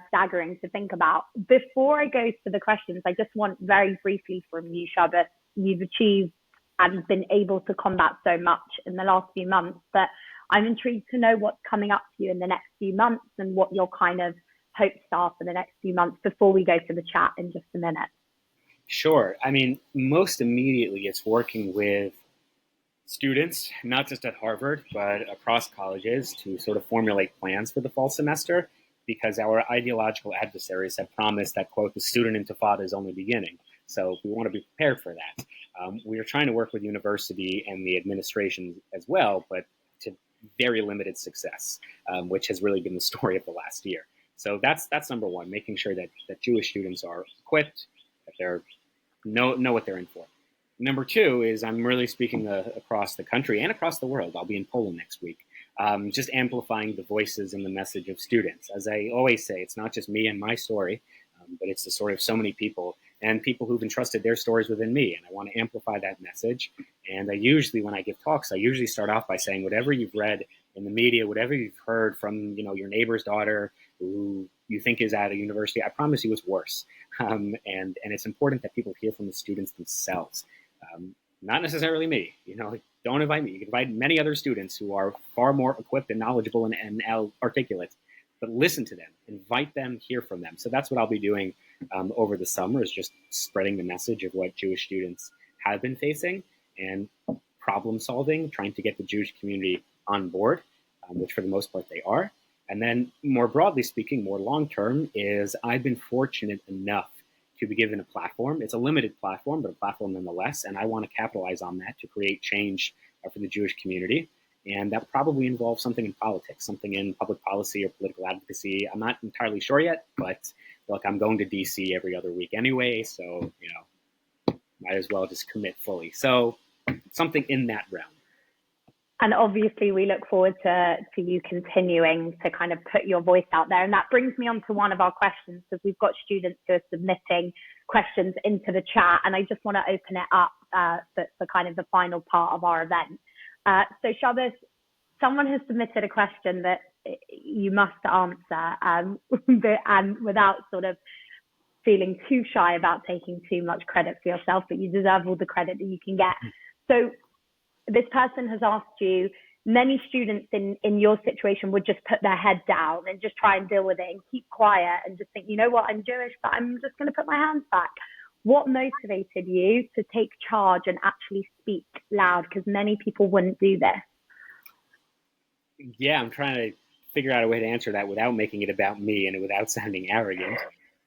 staggering to think about. Before I go to the questions, I just want very briefly from you, Shabbos, you've achieved and been able to combat so much in the last few months. But I'm intrigued to know what's coming up for you in the next few months and what your kind of hopes are for the next few months before we go to the chat in just a minute. Sure. I mean, most immediately, it's working with students, not just at Harvard, but across colleges, to sort of formulate plans for the fall semester, because our ideological adversaries have promised that, quote, the student intifada is only beginning. So we want to be prepared for that. We are trying to work with university and the administration as well, but to very limited success, which has really been the story of the last year. So that's number one, making sure that Jewish students are equipped, that they're know what they're in for. Number two is I'm really speaking across the country and across the world. I'll be in Poland next week, just amplifying the voices and the message of students. As I always say, it's not just me and my story, but it's the story of so many people and people who've entrusted their stories within me. And I want to amplify that message. And I usually, when I give talks, I usually start off by saying, whatever you've read in the media, whatever you've heard from, your neighbor's daughter who you think is at a university, I promise you it's worse. And it's important that people hear from the students themselves. Not necessarily me, don't invite me. You can invite many other students who are far more equipped and knowledgeable and articulate, but listen to them, invite them, hear from them. So that's what I'll be doing over the summer, is just spreading the message of what Jewish students have been facing and problem solving, trying to get the Jewish community on board, which for the most part they are. And then more broadly speaking, more long-term, is I've been fortunate enough to be given a platform. It's a limited platform, but a platform nonetheless. And I want to capitalize on that to create change for the Jewish community. And that probably involves something in politics, something in public policy or political advocacy. I'm not entirely sure yet, but look, I'm going to DC every other week anyway. So, might as well just commit fully. So something in that realm. And obviously, we look forward to you continuing to kind of put your voice out there. And that brings me on to one of our questions, because we've got students who are submitting questions into the chat. And I just want to open it up for kind of the final part of our event. So Shabbos, someone has submitted a question that you must answer, and without sort of feeling too shy about taking too much credit for yourself, but you deserve all the credit that you can get. So this person has asked you, many students in your situation would just put their head down and just try and deal with it and keep quiet and just think, you know what, I'm Jewish, but I'm just going to put my hands back. What motivated you to take charge and actually speak loud? Because many people wouldn't do this. Yeah, I'm trying to figure out a way to answer that without making it about me and without sounding arrogant.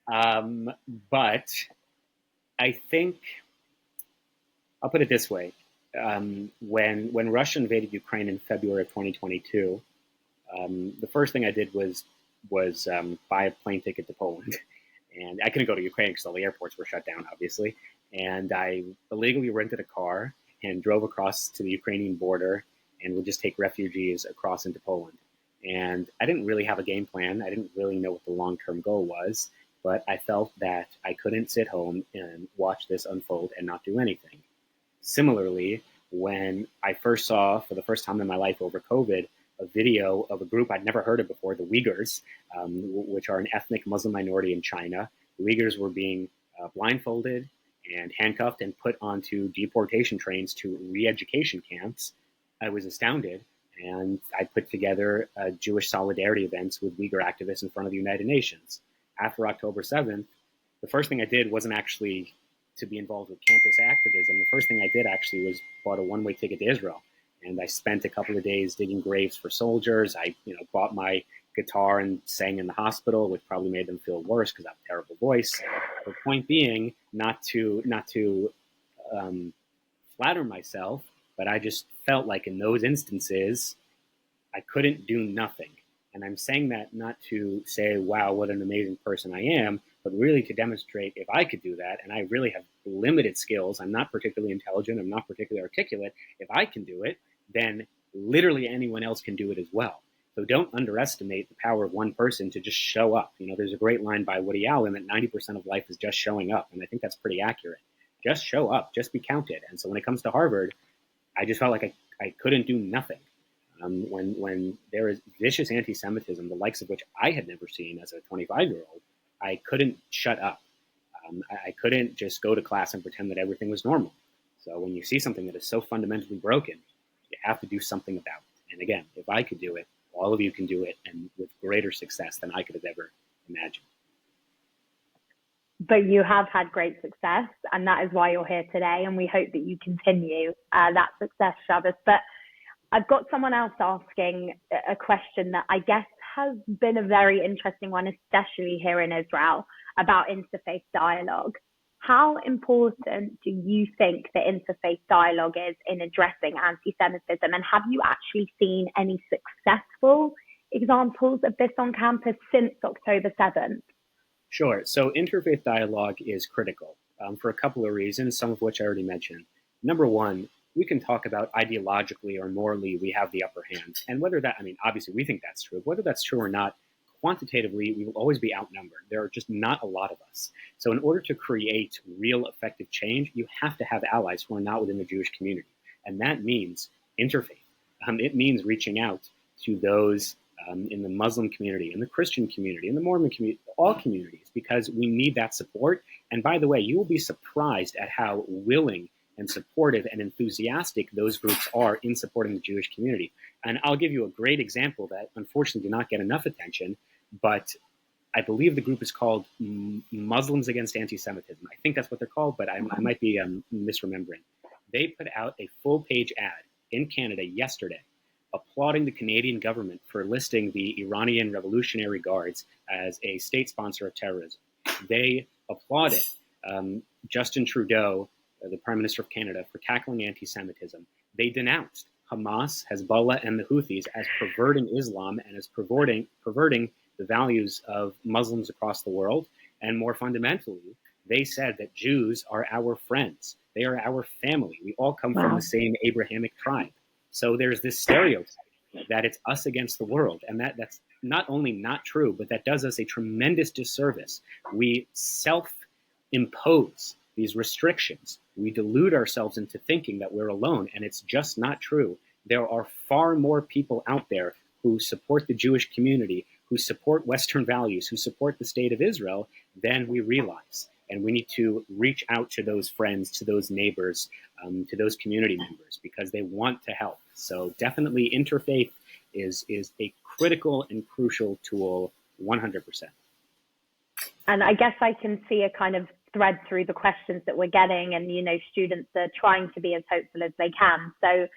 But I think I'll put it this way. When Russia invaded Ukraine in February of 2022, the first thing I did was buy a plane ticket to Poland. And I couldn't go to Ukraine because all the airports were shut down, obviously. And I illegally rented a car and drove across to the Ukrainian border and would just take refugees across into Poland. And I didn't really have a game plan. I didn't really know what the long-term goal was, but I felt that I couldn't sit home and watch this unfold and not do anything. Similarly, when I first saw, for the first time in my life over COVID, a video of a group I'd never heard of before, the Uyghurs, which are an ethnic Muslim minority in China. The Uyghurs were being blindfolded and handcuffed and put onto deportation trains to re-education camps. I was astounded, and I put together Jewish solidarity events with Uyghur activists in front of the United Nations. After October 7th, the first thing I did wasn't actually to be involved with campus activism. The first thing I did actually was bought a one-way ticket to Israel. And I spent a couple of days digging graves for soldiers. I, bought my guitar and sang in the hospital, which probably made them feel worse because I have a terrible voice. The point being, not to flatter myself, but I just felt like in those instances, I couldn't do nothing. And I'm saying that not to say, wow, what an amazing person I am, but really to demonstrate if I could do that, and I really have limited skills, I'm not particularly intelligent, I'm not particularly articulate, if I can do it, then literally anyone else can do it as well. So don't underestimate the power of one person to just show up. There's a great line by Woody Allen that 90% of life is just showing up, and I think that's pretty accurate. Just show up, just be counted. And so when it comes to Harvard, I just felt like I couldn't do nothing. When there is vicious anti-Semitism, the likes of which I had never seen as a 25-year-old, I couldn't shut up. I couldn't just go to class and pretend that everything was normal. So when you see something that is so fundamentally broken, you have to do something about it. And again, if I could do it, all of you can do it, and with greater success than I could have ever imagined. But you have had great success, and that is why you're here today. And we hope that you continue that success, Shabbos. But I've got someone else asking a question that I guess has been a very interesting one, especially here in Israel, about interfaith dialogue. How important do you think the interfaith dialogue is in addressing anti-Semitism? And have you actually seen any successful examples of this on campus since October 7th? Sure. So interfaith dialogue is critical for a couple of reasons, some of which I already mentioned. Number one, we can talk about ideologically or morally we have the upper hand. And whether that, I mean, obviously we think that's true. Whether that's true or not, quantitatively, we will always be outnumbered. There are just not a lot of us. So in order to create real effective change, you have to have allies who are not within the Jewish community. And that means interfaith. It means reaching out to those in the Muslim community, in the Christian community, in the Mormon community, all communities, because we need that support. And by the way, you will be surprised at how willing and supportive and enthusiastic those groups are in supporting the Jewish community. And I'll give you a great example that unfortunately did not get enough attention, but I believe the group is called Muslims Against Anti-Semitism. I think that's what they're called, but I might be misremembering. They put out a full-page ad in Canada yesterday applauding the Canadian government for listing the Iranian Revolutionary Guards as a state sponsor of terrorism. They applauded Justin Trudeau, the Prime Minister of Canada, for tackling anti-Semitism. They denounced Hamas, Hezbollah, and the Houthis as perverting Islam and as perverting the values of Muslims across the world. And more fundamentally, they said that Jews are our friends. They are our family. We all come from the same Abrahamic tribe. So there's this stereotype that it's us against the world. And that's not only not true, but that does us a tremendous disservice. We self-impose these restrictions. We delude ourselves into thinking that we're alone, and it's just not true. There are far more people out there who support the Jewish community, who support Western values, who support the state of Israel than we realize. And we need to reach out to those friends, to those neighbors, to those community members, because they want to help. So definitely interfaith is a critical and crucial tool, 100%. And I guess I can see a kind of thread through the questions that we're getting, and, you know, students are trying to be as hopeful as they can. So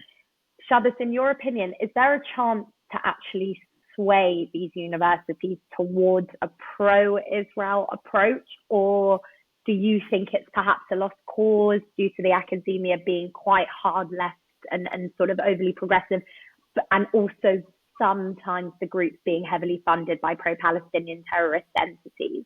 Shabbos, in your opinion, is there a chance to actually sway these universities towards a pro-Israel approach, or do you think it's perhaps a lost cause due to the academia being quite hard left and sort of overly progressive, and also sometimes the groups being heavily funded by pro-Palestinian terrorist entities?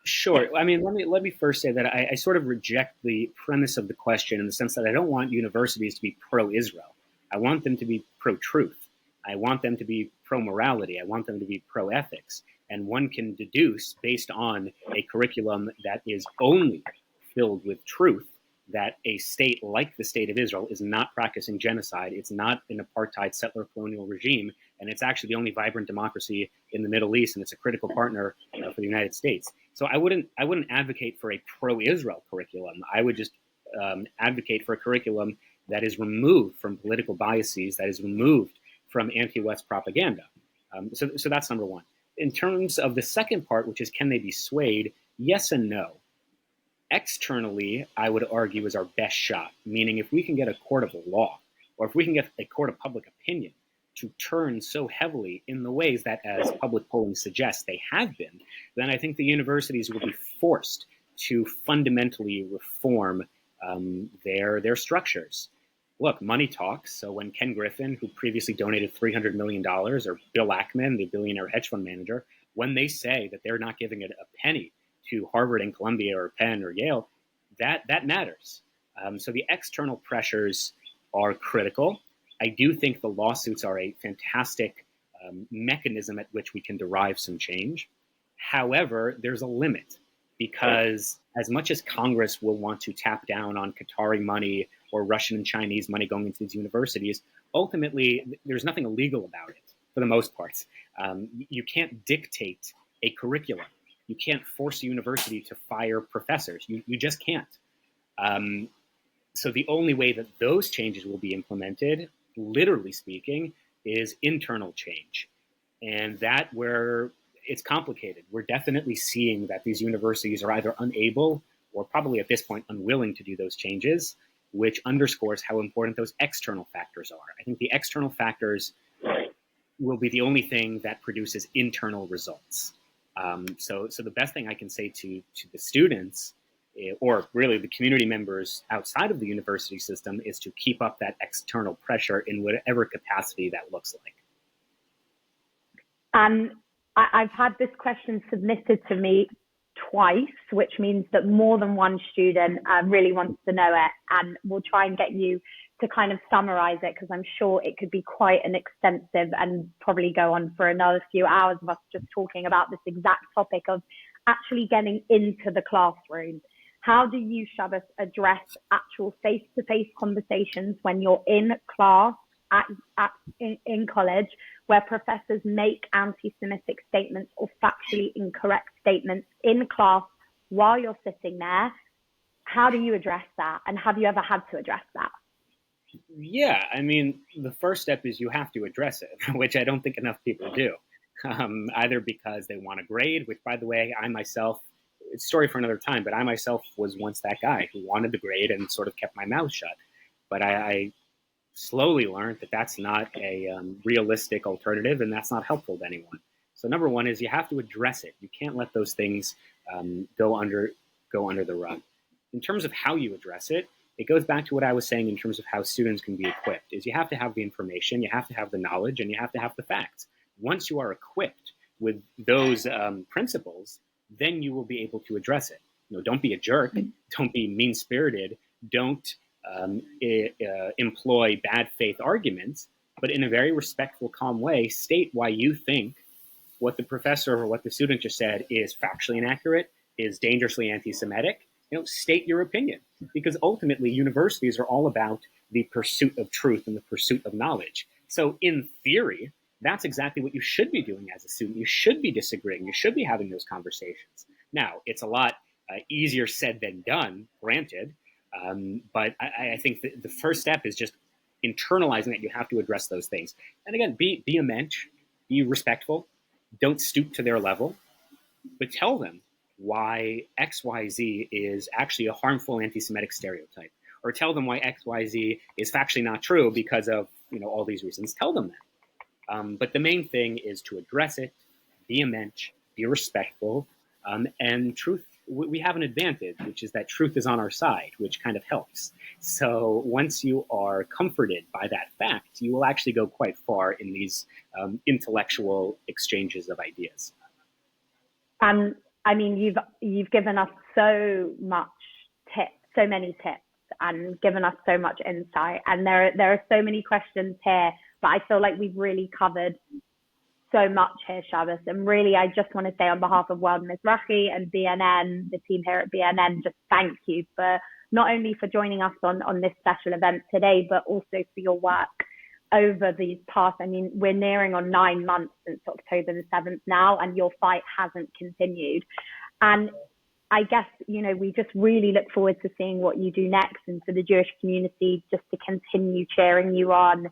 Sure. I mean, let me first say that I sort of reject the premise of the question in the sense that I don't want universities to be pro-Israel. I want them to be pro-truth. I want them to be pro-morality. I want them to be pro-ethics. And one can deduce, based on a curriculum that is only filled with truth, that a state like the state of Israel is not practicing genocide. It's not an apartheid settler colonial regime, and it's actually the only vibrant democracy in the Middle East, and it's a critical partner for the United States. So I wouldn't advocate for a pro-Israel curriculum. I would just advocate for a curriculum that is removed from political biases, that is removed from anti-West propaganda. So that's number one. In terms of the second part, which is can they be swayed, yes and no. Externally, I would argue is our best shot, meaning if we can get a court of law, or if we can get a court of public opinion to turn so heavily in the ways that, as public polling suggests, they have been, then I think the universities will be forced to fundamentally reform their structures. Look, money talks. So when Ken Griffin, who previously donated $300 million, or Bill Ackman, the billionaire hedge fund manager, when they say that they're not giving it a penny to Harvard and Columbia or Penn or Yale, that matters. So the external pressures are critical. I do think the lawsuits are a fantastic mechanism at which we can derive some change. However, there's a limit, because as much as Congress will want to tap down on Qatari money or Russian and Chinese money going into these universities, ultimately, there's nothing illegal about it, for the most part. You can't dictate a curriculum. You can't force a university to fire professors. You just can't. So the only way that those changes will be implemented, literally speaking, is internal change. And that where it's complicated. We're definitely seeing that these universities are either unable or probably at this point unwilling to do those changes, which underscores how important those external factors are. I think the external factors will be the only thing that produces internal results. So the best thing I can say to the students, or really the community members outside of the university system, is to keep up that external pressure in whatever capacity that looks like. And I've had this question submitted to me twice, which means that more than one student really wants to know it. And we'll try and get you to kind of summarize it, because I'm sure it could be quite an extensive and probably go on for another few hours of us just talking about this exact topic of actually getting into the classroom. How do you, Shabbos, address actual face-to-face conversations when you're in class in college, where professors make anti-Semitic statements or factually incorrect statements in class while you're sitting there? How do you address that? And have you ever had to address that? Yeah, I mean, the first step is you have to address it, which I don't think enough people do, either because they want a grade, which, by the way, I myself, it's a story for another time, but I myself was once that guy who wanted the grade and sort of kept my mouth shut. But I slowly learned that that's not a realistic alternative, and that's not helpful to anyone. So number one is you have to address it. You can't let those things go under the rug. In terms of how you address it, it goes back to what I was saying in terms of how students can be equipped, is you have to have the information, you have to have the knowledge, and you have to have the facts. Once you are equipped with those principles, then you will be able to address it. Don't be a jerk. Don't be mean-spirited. Don't employ bad faith arguments, but in a very respectful, calm way, state why you think what the professor or what the student just said is factually inaccurate, is dangerously anti-Semitic. State your opinion, because ultimately universities are all about the pursuit of truth and the pursuit of knowledge. So in theory, that's exactly what you should be doing as a student. You should be disagreeing. You should be having those conversations. Now, it's a lot easier said than done, granted, but I think the first step is just internalizing that you have to address those things. And again, be a mensch, be respectful, don't stoop to their level, but tell them why XYZ is actually a harmful anti-Semitic stereotype, or tell them why XYZ is factually not true because of all these reasons. Tell them that. But the main thing is to address it, be a mensch, be respectful, and truth. We have an advantage, which is that truth is on our side, which kind of helps. So once you are comforted by that fact, you will actually go quite far in these intellectual exchanges of ideas. I mean, you've given us so many tips, and given us so much insight. And there are so many questions here, but I feel like we've really covered so much here, Shabbos. And really, I just want to say on behalf of World Mizrahi and BNN, the team here at BNN, just thank you for not only for joining us on this special event today, but also for your work over these past, we're nearing on 9 months since October the 7th now, and your fight hasn't continued. And I guess, we just really look forward to seeing what you do next, and for the Jewish community just to continue cheering you on.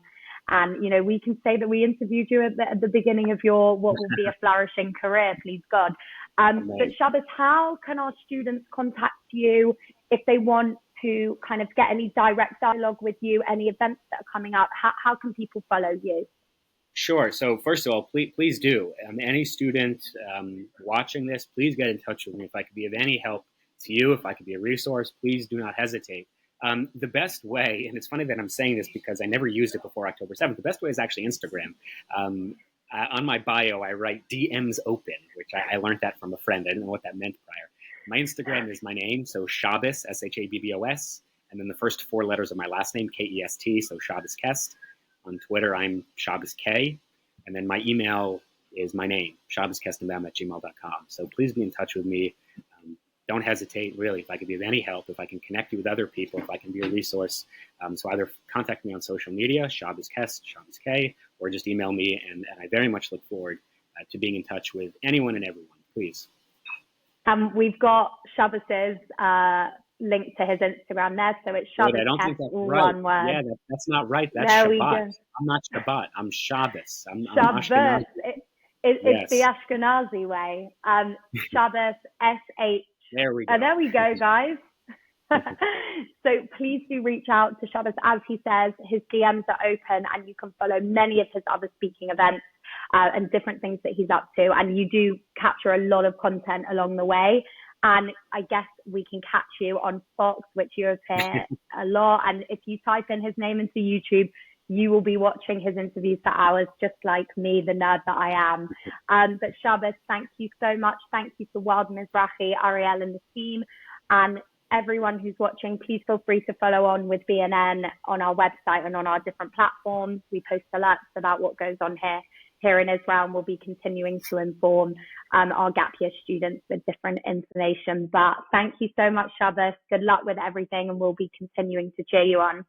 And, we can say that we interviewed you at the beginning of your, what will be a flourishing career, please God. But Shabbos, how can our students contact you if they want to kind of get any direct dialogue with you, any events that are coming up? How can people follow you? Sure. So first of all, please do. Any student watching this, please get in touch with me. If I could be of any help to you, if I could be a resource, please do not hesitate. The best way, and it's funny that I'm saying this because I never used it before October 7th, the best way is actually Instagram. On my bio, I write DMs open, which I learned that from a friend. I didn't know what that meant prior. My Instagram is my name, so Shabbos, Shabbos, and then the first 4 letters of my last name, Kest, so Shabbos Kest. On Twitter, I'm Shabbos K, and then my email is my name, ShabbosKestenbaum@gmail.com. So please be in touch with me. Don't hesitate, really, if I could be of any help, if I can connect you with other people, if I can be a resource. So either contact me on social media, Shabbos Kest, Shabbos K, or just email me, and I very much look forward to being in touch with anyone and everyone, please. We've got Shabbos's link to his Instagram there. So it's Wait, Shabbos I don't think Kest, that's all right. one word. Yeah, that's not right. That's There we Shabbat. go. I'm not Shabbat. I'm Shabbos. I'm Shabbos. Ashkenazi. It's the Yes. Ashkenazi way. Shabbos, S-H. There we go. There we go, guys. So please do reach out to Shabbos. As he says, his DMs are open, and you can follow many of his other speaking events and different things that he's up to. And you do capture a lot of content along the way. And I guess we can catch you on Fox, which you appear a lot. And if you type in his name into YouTube, you will be watching his interviews for hours, just like me, the nerd that I am. But Shabbos, thank you so much. Thank you to Wild Mizrahi, Ariel, and the team. And everyone who's watching, please feel free to follow on with BNN on our website and on our different platforms. We post alerts about what goes on here in Israel, and we'll be continuing to inform our gap year students with different information. But thank you so much, Shabbos. Good luck with everything, and we'll be continuing to cheer you on.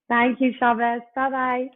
Thank you, Shabbos. Bye-bye.